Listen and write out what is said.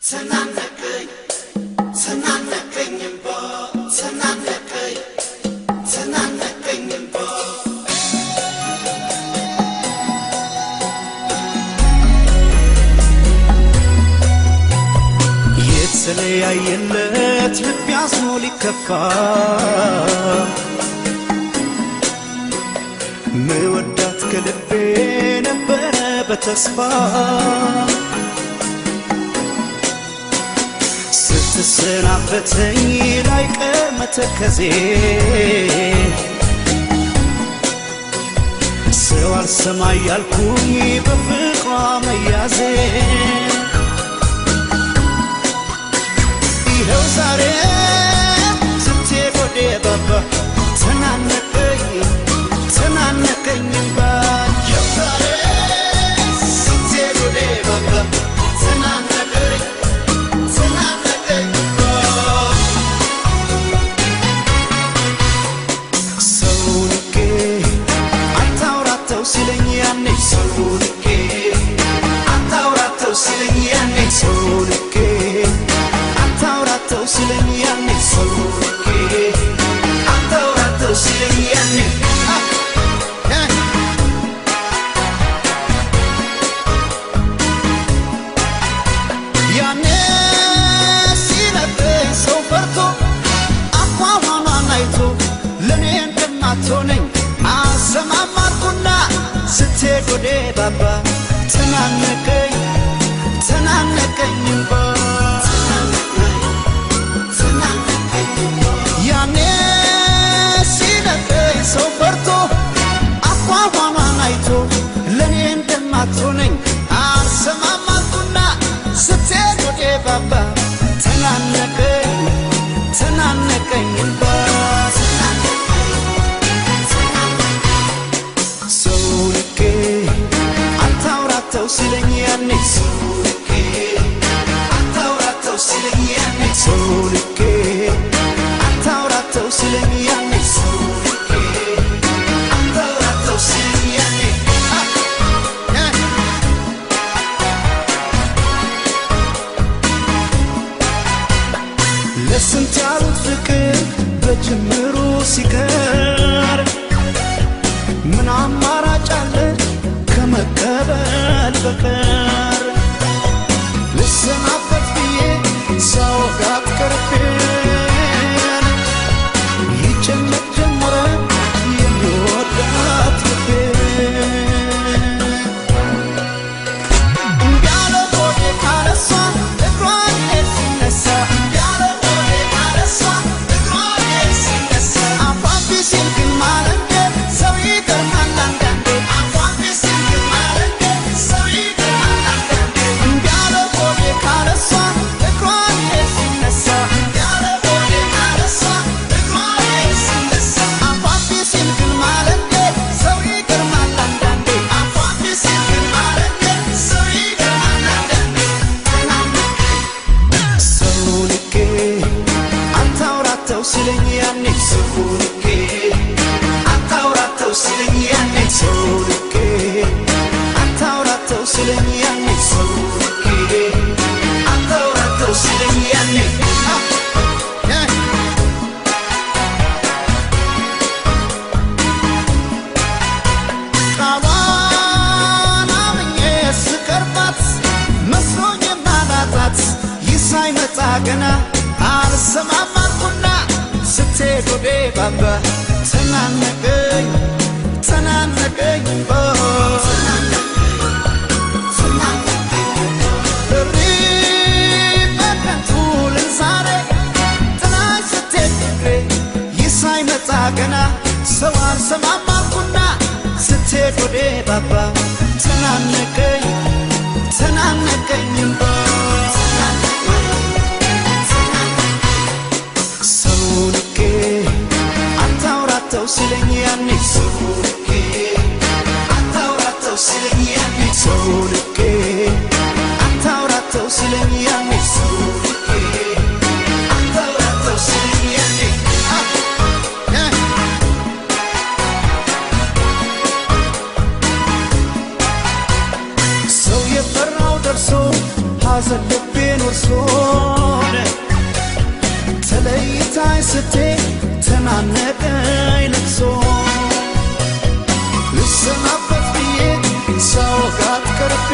ተናነቀኝ ተናነቀኝም ተናነቀኝ ተናነቀኝም የተለያየለት ልብ ያዝኖ ሊከፋ መወዳት ከልቤ ነበረ በተስፋ ስትሰናበተኝ ላይቀር መተከዜ ሰው አልሰማ ያልኩኝ በፍቅሯ መያዜ ይኸው ዛሬ ስትሄድ ወደ ባባ ተናነቀኝ ተናነቀኝ እንባ ይኸው ዛሬ ስትሄድ ወደ ባባ ተናነቀኝ ተናነቀኝ እንባ ሰው ንቄ አታውራተው ሲለኝ ያኔ ሰው ንቄ አታውራተው ሲለኝ ያኔ ሰው ንቄ አታውራተው ሲለኝ ያኔ ሰው ንቄ አታውራተው ሲለኝ ያኔ ያኔ ሲነግረኝ ሰው ፈርቶ አቋሟኗን አይቶ ለኔ እንደማትሆነኝ አሰማማርኩና ስትሄድ ወደ ባባ ተናነቀኝ ተናነቀኝ እንባ ያኔ ሲነግረኝ ሰው ፈርቶ አቋሟኗን አይቶ ለኔ እንደማትሆነኝ አሰማማርኩና ስትሄድ ወደ ባባ ተናነቀኝ ተናነቀኝ እንባ ሰው ንቄ አታውራተው ሲለኝ ያኔ ሰው ንቄ አታውራተው ሲለኝ ያኔ ሰው ንቄ አታውራተው ሲለኝ ያኔ ሰው ንቄ አታውራተው ሲለኝ ያኔ ለስንት ያሉት ፍቅር በጅምሩ ሲቀር ምን አማራጭ አለ ከመቀበል በቀር ልሰናበት ብዬ ሳወጋት ቀርቤን ይጨነቅ ጀመረ የሚወዳት ልቤን እንዲያለ ሆዴ ካለሷ እግሯን ሲነሳ እንዲያለ ሆዴ ካለሷ እግሯን ሲነሳ አፏን ቢሲል ግን ማለንደ ሰው ይገርማል አንዳንዴ አፏን ቢሲል ግን ማለንደ ሰው ይገርማል አንዳንዴ እንዲያለ ሆዴ ካለሷ እግሯን ሲነሳ እንዲያለ ሆዴ ካለሷ እግሯን ሲነሳ አፏን ቢሲል ግን ማለንደ ሰው ይገርማል አንዳንዴ አፏን ቢሲል ግን ማለንደ ሰው ይገርማል አንዳንዴ ሰው ንቄ አታውራተው ሲለኝ ያኔ ሰው ንቄ አታውራተው ሲለኝ ያኔ ሰው ንቄ አታውራተው ሲለኝ ያኔ ሰው ንቄ አታውራተው ሲለኝ ያኔ ቃሏን አምኜ ስቀርባት መስሎኝ የማላጣት ይህ ሳይመጣ ገና አልሰማማልኩና ስትሄድ ወደ ባባ ተናነቀኝ ተናነቀኝ እንባ እሪ በከንቱ ልል ዛሬ ጥላኝ ስትሄድ ፍቅሬ ይህ ሳይመጣ ገና ሰው አልሰማማልኩና ስትሄድ ወደ ባባ ተናነቀኝ ተናነቀኝ እንባ ሰው ንቄ አታውራተው ሲለኝ ያኔ ሰው ንቄ አታውራተው ሲለኝ ያኔ ሰው ንቄ አታውራተው ሲለኝ ያኔ ሰው ንቄ አታውራተው ሲለኝ ያኔ ሰው የፈራው ደርሶ ሐዘን ልቤን ጎርሶን ተለይታይ ስትይ ተናነቀኝ ልቅሶ ልሰናበት ብዬ ሳወጋት ቀርቤ